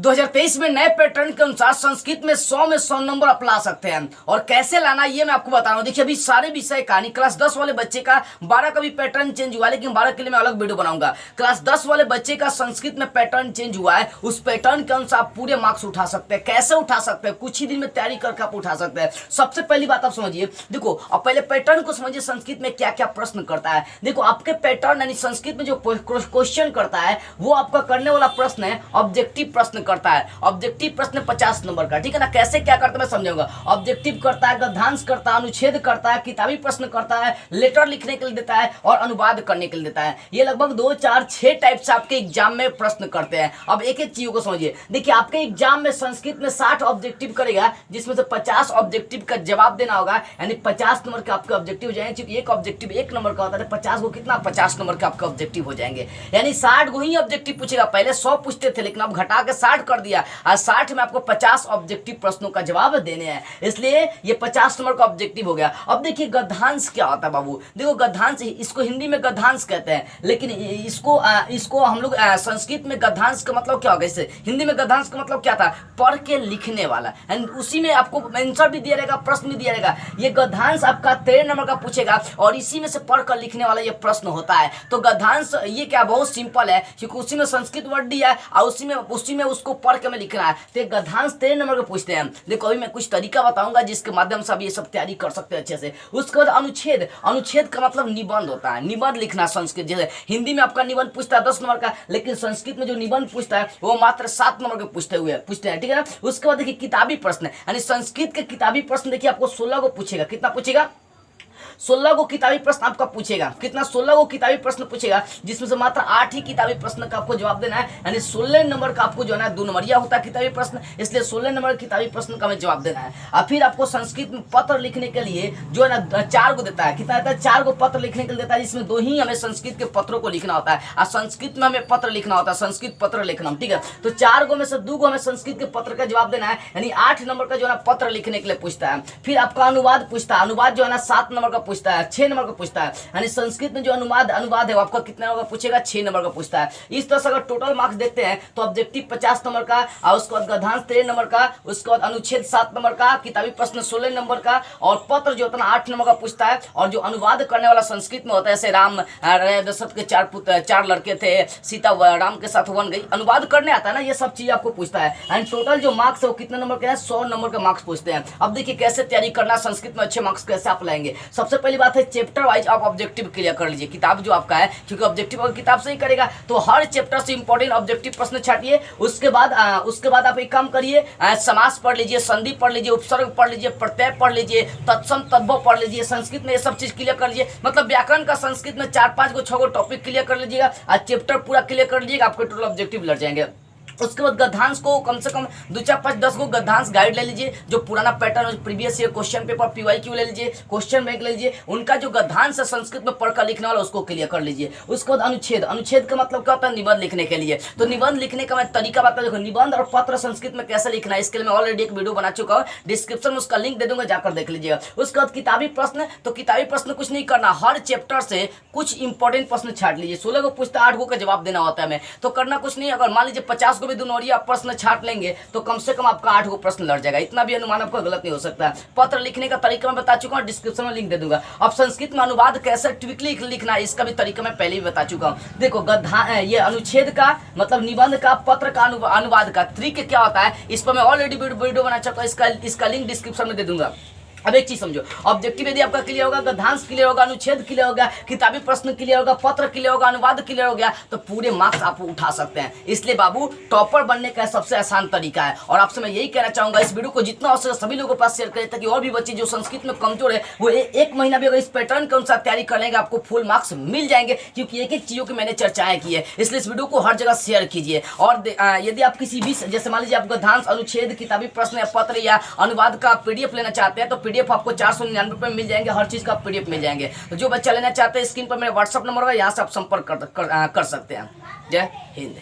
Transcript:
2023 में नए पैटर्न के अनुसार संस्कृत में 100 में 100 नंबर आप ला सकते हैं। और कैसे लाना ये मैं आपको बता रहा हूँ। देखिए अभी सारे विषय का नहीं, क्लास 10 वाले बच्चे का 12 का भी पैटर्न चेंज हुआ है, लेकिन 12 के लिए मैं अलग वीडियो बनाऊंगा। क्लास 10 वाले बच्चे का संस्कृत में पैटर्न चेंज हुआ है, उस पैटर्न के अनुसार आप पूरे मार्क्स उठा सकते हैं। कैसे उठा सकते हैं? कुछ ही दिन में तैयारी करके आप उठा सकते हैं। सबसे पहली बात आप समझिए, देखो अब पहले पैटर्न को समझिए, संस्कृत में क्या क्या प्रश्न करता है। देखो आपके पैटर्न यानी संस्कृत में जो क्वेश्चन करता है वो आपका करने वाला प्रश्न है ऑब्जेक्टिव प्रश्न करता है। ऑब्जेक्टिव प्रश्न 50 नंबर का, ठीक है ना। कैसे क्या करता है मैं समझाऊंगा। ऑब्जेक्टिव करता है, गद्यांश करता है, अनुच्छेद करता है, किताबी प्रश्न करता है, लेटर लिखने के लिए देता है और अनुवाद करने के लिए देता है। ये लगभग 2, 4, 6 टाइप से आपके एग्जाम में प्रश्न करते हैं। अब एक एक चीजों को समझिए। देखिए आपके एग्जाम में संस्कृत में 60 ऑब्जेक्टिव करेगा, जिसमें से 50 ऑब्जेक्टिव का जवाब देना होगा, यानी 50 नंबर के आपके ऑब्जेक्टिव हो जाएंगे। क्योंकि एक ऑब्जेक्टिव 1 नंबर का होता है, 50 को कितना 50 नंबर के आपके ऑब्जेक्टिव हो जाएंगे। यानी 60 को ही ऑब्जेक्टिव पूछेगा। पहले 100 पूछते थे, लेकिन अब घटा के 60 कर दिया। आज 60 में आपको 50 ऑब्जेक्टिव प्रश्नों का जवाब देने हैं, इसलिए ये 50 नंबर का ऑब्जेक्टिव हो गया। अब देखिए गद्यांश क्या होता है बाबू। देखो गद्यांश, इसको हिंदी में गद्यांश कहते हैं, लेकिन इसको हम लोग संस्कृत में गद्यांश का मतलब क्या होगा। इससे हिंदी में गद्यांश का मतलब क्या था? पढ़ के लिखने वाला। एंड उसी में आपको आंसर भी दिया रहेगा, प्रश्न भी दिया रहेगा। ये गद्यांश आपका 13 नंबर का पूछेगा और इसी में से पढ़ कर लिखने वाला ये प्रश्न होता है। तो गद्यांश ये क्या बहुत सिंपल है, क्योंकि उसी में संस्कृत वर्ड दिया है और उसी में उसको पढ़ के में लिखना है। तो गद्यांश 13 नंबर के पूछते हैं। देखो अभी मैं कुछ तरीका बताऊंगा जिसके माध्यम से आप ये सब तैयारी कर सकते हैं अच्छे से। उसके बाद अनुच्छेद, अनुच्छेद का मतलब निबंध होता है। निबंध लिखना संस्कृत, जैसे हिंदी में आपका निबंध पूछता है 10 नंबर का, लेकिन संस्कृत में जो निबंध पूछता है वो मात्र 7 नंबर के पूछते हैं, ठीक है ना। उसके बाद देखिए किताबी प्रश्न, यानी संस्कृत के किताबी प्रश्न देखिए आपको 16 को पूछेगा। कितना पूछेगा? 16 को किताबी प्रश्न आपका पूछेगा। कितना? 16 को किताबी प्रश्न पूछेगा, जिसमें से मात्र 8 ही किताबी प्रश्न का आपको जवाब देना है। यानी 16 नंबर का आपको जो है 2 नंबरिया होता है किताबी प्रश्न, इसलिए 16 नंबर किताबी प्रश्न का हमें जवाब देना है। और फिर आपको संस्कृत में पत्र लिखने के लिए जो है 4 को देता है। कितना देता है? 4 को पत्र लिखने के लिए देता है, जिसमें 2 ही हमें संस्कृत के पत्रों को लिखना होता है। और संस्कृत में हमें पत्र लिखना होता है, संस्कृत पत्र लिखना, ठीक है। तो 4 को में से 2 को हमें संस्कृत के पत्र का जवाब देना है, यानी 8 नंबर का जो है पत्र लिखने के लिए पूछता है। फिर आपका अनुवाद पूछता है। अनुवाद जो है 7 नंबर का पूछता है, 6 नंबर का पूछता है। यानी संस्कृत में जो अनुवाद है वो आपका कितने नंबर का पूछेगा? 6 नंबर का पूछता है। इस तरह से अगर टोटल मार्क्स देखते हैं तो ऑब्जेक्टिव 50 नंबर का, और उसके बाद गद्यांश 13 नंबर का, उसके बाद अनुच्छेद 7 नंबर का, किताबी प्रश्न 16 नंबर का, और पत्र जो होता है 8 नंबर का पूछता है। और जो अनुवाद करने वाला संस्कृत में होता है, जैसे राम दशरथ के 4 लड़के थे, सीता राम के साथ वन गई, अनुवाद करने आता है ना, ये सब चीज आपको पूछता है। एंड टोटल जो मार्क्स है वो कितने नंबर के हैं? 100 नंबर के मार्क्स पूछते हैं। अब देखिए कैसे तैयारी करना, संस्कृत में अच्छे मार्क्स कैसे आप लाएंगे। सबसे पहली बात है चैप्टर वाइज आप ऑब्जेक्टिव क्लियर कर लीजिए। किताब जो आपका है, क्योंकि ऑब्जेक्टिव अगर किताब से ही करेगा तो हर चैप्टर से इंपॉर्टेंट ऑब्जेक्टिव प्रश्न छाटिए। उसके बाद आप एक काम करिए, समास पढ़ लीजिए, संधि पढ़ लीजिए, उपसर्ग पढ़ लीजिए, प्रत्यय पढ़ लीजिए, तत्सम तद्भव पढ़ लीजिए। संस्कृत में ये सब चीज क्लियर कर लीजिए। मतलब व्याकरण का संस्कृत में 4, 5 को 6 को टॉपिक क्लियर कर लीजिएगा और चैप्टर पूरा क्लियर कर लीजिएगा, आपके टोटल ऑब्जेक्टिव लग जाएंगे। उसके बाद गद्यांश को कम से कम 2, 4, 5, 10 को गद्यांश गाइड ले लीजिए। जो पुराना pattern previous year question paper PYQ ले लीजिए, क्वेश्चन बैंक ले लीजिए। उनका जो गद्यांश है संस्कृत में पढ़कर लिखने वाला उसको क्लियर कर लीजिए। उसके बाद अनुच्छेद, अनुच्छेद का मतलब क्या होता है? निबंध लिखने के लिए। तो निबंध लिखने का मैं तरीका बता दूं। निबंध और पत्र संस्कृत में कैसे लिखना है इसके लिए मैं ऑलरेडी एक वीडियो बना चुका हूँ, डिस्क्रिप्शन में उसका लिंक दे दूंगा, जाकर देख लीजिएगा। उसके बाद किताबी प्रश्न, तो किताबी प्रश्न कुछ नहीं करना, हर चैप्टर से कुछ इंपॉर्टेंट प्रश्न छाट लीजिए। 16 को पूछता है, 8 को जवाब देना होता है हमें, तो करना कुछ नहीं। अगर मान लीजिए 50 को भी 2 नंबरिया प्रश्न छाट लेंगे तो कम से कम आपका 8 को प्रश्न लड़ जाएगा। इतना भी अनुमान आपका गलत नहीं हो सकता। पत्र लिखने का तरीका मैं बता चुका हूं, डिस्क्रिप्शन में लिंक दे दूंगा। अब संस्कृत में अनुवाद कैसे ट्विकली लिखना है इसका भी तरीका मैं पहले ही बता चुका हूं। देखो ये अनुच्छेद का मतलब निबंध का, पत्र का, अनुवाद का ट्रिक क्या होता है इस पर मैं ऑलरेडी वीडियो बना चुका हूं, इसका लिंक डिस्क्रिप्शन में दे दूंगा। अब एक चीज समझो, ऑब्जेक्टिव यदि आपका क्लियर होगा, गद्यांश क्लियर होगा, अनुच्छेद क्लियर होगा, किताबी प्रश्न क्लियर होगा, पत्र क्लियर होगा, अनुवाद क्लियर हो गया, तो पूरे मार्क्स आप उठा सकते हैं। इसलिए बाबू टॉपर बनने का सबसे आसान तरीका है। और आपसे मैं यही कहना चाहूंगा, इस वीडियो को जितना हो सके सभी लोगों के पास शेयर करें, ताकि और भी बच्चे जो संस्कृत में कमजोर है वो 1 महीना भी अगर इस पैटर्न के अनुसार तैयारी कर लेंगे आपको फुल मार्क्स मिल जाएंगे। क्योंकि एक एक चीजों की मैंने चर्चाएं की है, इसलिए इस वीडियो को हर जगह शेयर कीजिए। और यदि आप किसी भी, जैसे मान लीजिए आप गद्यांश, अनुच्छेद, किताबी प्रश्न या पत्र या अनुवाद का PDF लेना चाहते हैं तो PDF आपको 499 रुपये मिल जाएंगे, हर चीज का PDF मिल जाएंगे। तो जो बच्चा लेना चाहते हैं स्क्रीन पर मेरा WhatsApp नंबर होगा, यहाँ से आप संपर्क कर सकते हैं। जय हिंद।